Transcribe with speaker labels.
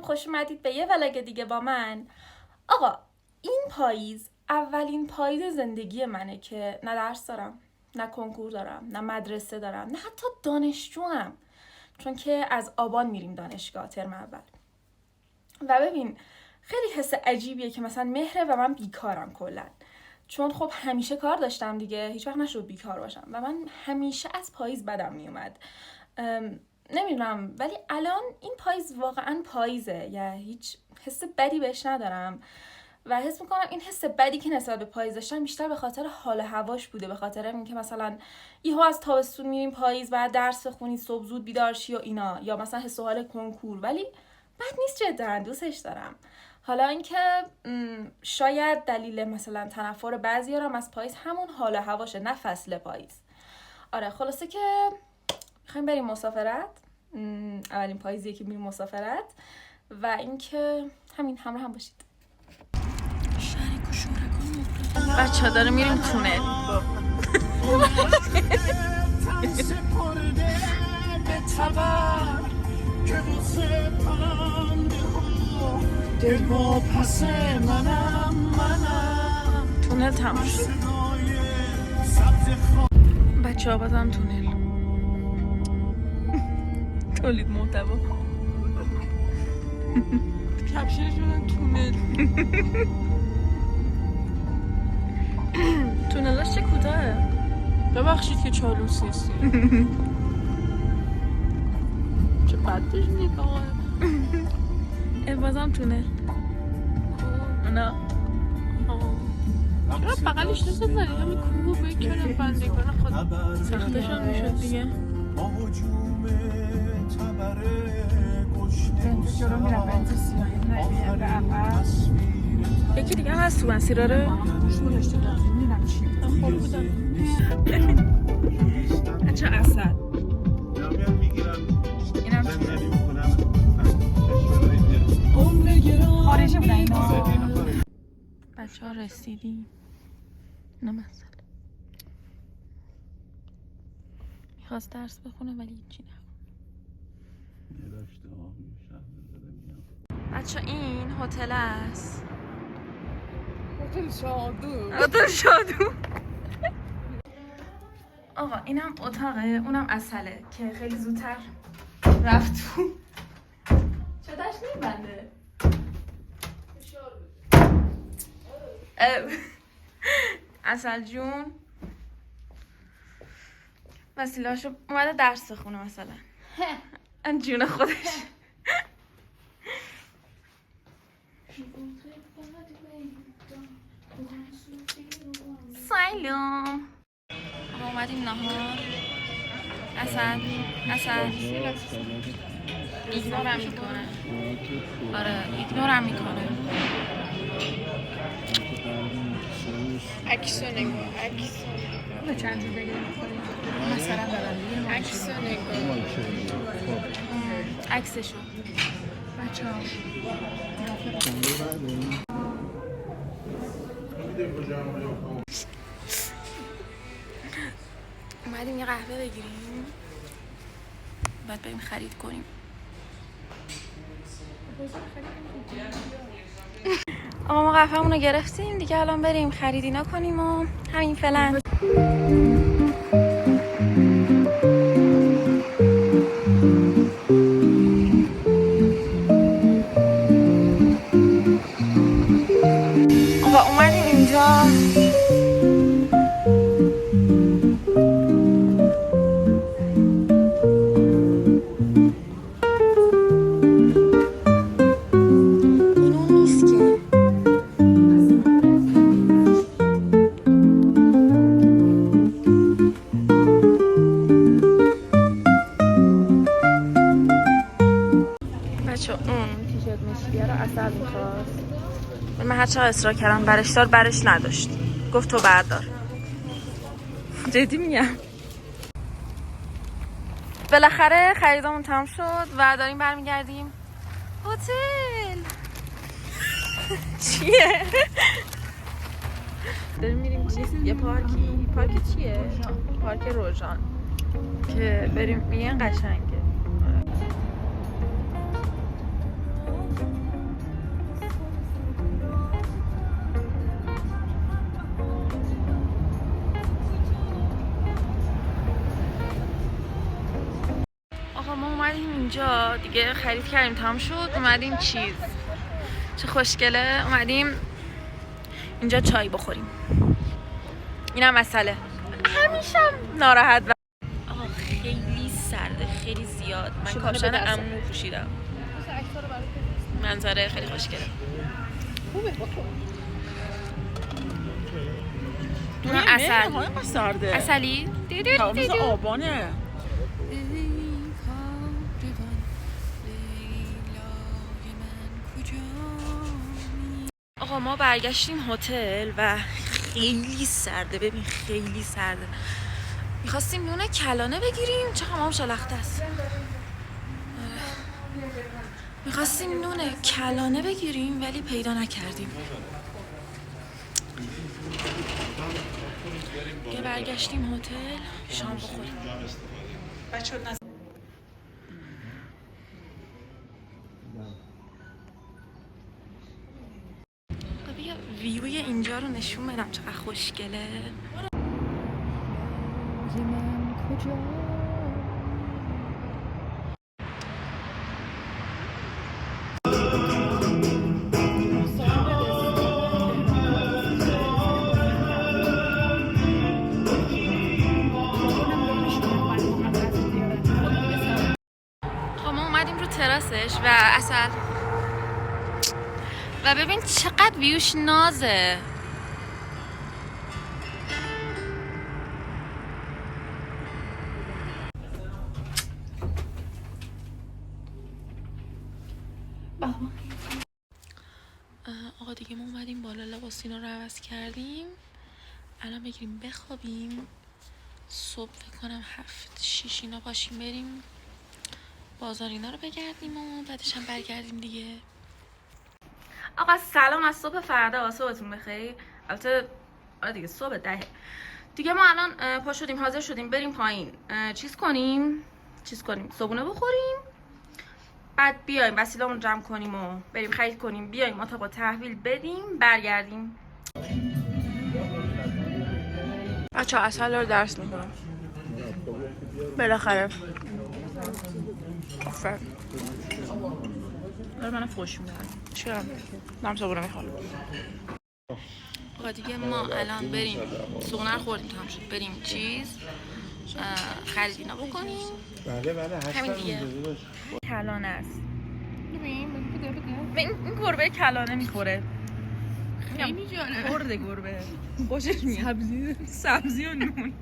Speaker 1: خوش اومدید به یه ولاگ دیگه با من. آقا این پاییز اولین پاییز زندگی منه که نه درس دارم، نه کنکور دارم، نه مدرسه دارم، نه حتی دانشجوام، چون که از آبان میریم دانشگاه ترم اول. و ببین خیلی حس عجیبیه که مثلا مهره و من بیکارم کلا، چون خب همیشه کار داشتم دیگه، هیچ وقت نشد بیکار باشم و من همیشه از پاییز بدم میومد. نمیدونم ولی الان این پاییز واقعا پاییزه، یعنی هیچ حس بدی بهش ندارم و حس میکنم این حس بدی که نسبت به پاییز داشتم بیشتر به خاطر حال هواش بوده، به خاطر اینکه مثلا یهو از تابستون میریم پاییز بعد درس بخونی صبح زود بیدار شی و اینا، یا مثلا حس و حال کنکور. ولی بد نیست، جدا دوستش دارم. حالا اینکه شاید دلیل مثلا تنفر بعضی‌ها هم از پاییز همون حال هواشه، نه فصل پاییز. آره خلاصه که میخوایم بریم مسافرت، اولین پاییزیه که میریم مسافرت و اینکه همین همراه هم باشید. شریک و شرکا بچه‌ها داره میریم تونل. تونل تموم شد بچه‌ها، بازم تونل. تولید محتوا کپشن شدن تونل. تونلاش چه کوتاهه. ببخشید که چالوس نیستی. چه بدش نگاه. بازم تونل. اونا چرا بقلش نزد داری؟ همین کوه بکنه بندگان خود سختشان میشد دیگه. یکی دیگه هم هست تو مسیراره. خوب بودن چه اصل اینم خارجه بودن بچه ها. رسیدیم. نه مسئله میخواست درس بخونه ولی هیچی نخون. بچه این هتل است، هتل شادو. آقا اینم اتاقه، اونم اصله که خیلی زودتر رفت تو. چداش نیبنده اصل جون وسیلهاشو اومده درس بخونه مثلا. ان جون خودش. سلام. ما اومدیم نهار. اصل ایگنورم میکنه. آره ایگنورم میکنه. عکسو نگاه. عکس چند جور بگیریم مثلا برندیم. عکسو نگاه. عکسشو بچه ها اومدیم یه قهوه بگیریم بعد بریم خرید کنیم. آقا ما قهوه‌مون رو گرفتیم دیگه، الان بریم خرید اینا کنیم و همین فعلا. آقا اومدیم اینجا. من هرچه اصرار کردم برش دار، برش نداشت، گفت تو بردار. جدی میگم. بالاخره خریدامون تمام شد و داریم برمیگردیم هتل. چیه؟ داریم میریم یه پارکی. پارک چیه؟ پارک روژان که بریم. میگن قشنگه. آقا دیگه خرید کردیم تمام شد، اومدیم چیز چه خوشگله، اومدیم اینجا چای بخوریم. اینم مسئله همیشه ناراحت آقا خیلی سرده، خیلی زیاد. من کاپشن عمو پوشیدم. منظره خیلی خوشگله. اون عسل
Speaker 2: سرده.
Speaker 1: عسلی
Speaker 2: مثل آبانه.
Speaker 1: آقا ما برگشتیم هتل و خیلی سرده، ببین خیلی سرده. میخواستیم نون کلانه بگیریم، چه همام شلخته است. میخواستیم نون کلانه بگیریم ولی پیدا نکردیم. یه برگشتیم هتل شام بخوریم. بیا ویوی اینجا رو نشون بدم چقدر خوشگله. ما اومدیم رو تراسش و اصل و ببین چقدر ویوش نازه. آقا دیگه ما اومدیم بالا، لباس اینا رو عوض کردیم، الان بگیریم بخوابیم. صبح فکر کنم 7-6 اینا پاشیم بریم بازار اینا رو بگردیم و بعدش هم برگردیم دیگه. آقا سلام از صبح فردا، صبحتون بخیر. البته آره دیگه صبح 10 دیگه. ما الان پا شدیم حاضر شدیم بریم پایین چیز کنیم صبحونه بخوریم، بعد بیایم وسیله‌مون جمع کنیم و بریم خرید کنیم، بیایم اتاق تحویل بدیم برگردیم. بچه اصل رو درس میکنم بالاخره. آفر داره منو فوش میدن. چرا؟ دارم صبحونه میخورم. دیگه ما الان بریم صبحونه رو خوردیم تمام شد، بریم چیز خرید اینا بکنیم.
Speaker 2: بله
Speaker 1: همین دیگه. کلانه است. این گربه کلانه میخوره.
Speaker 2: خیلی جالب.
Speaker 1: خورده گربه. خوشش میاد. سبزی و نون.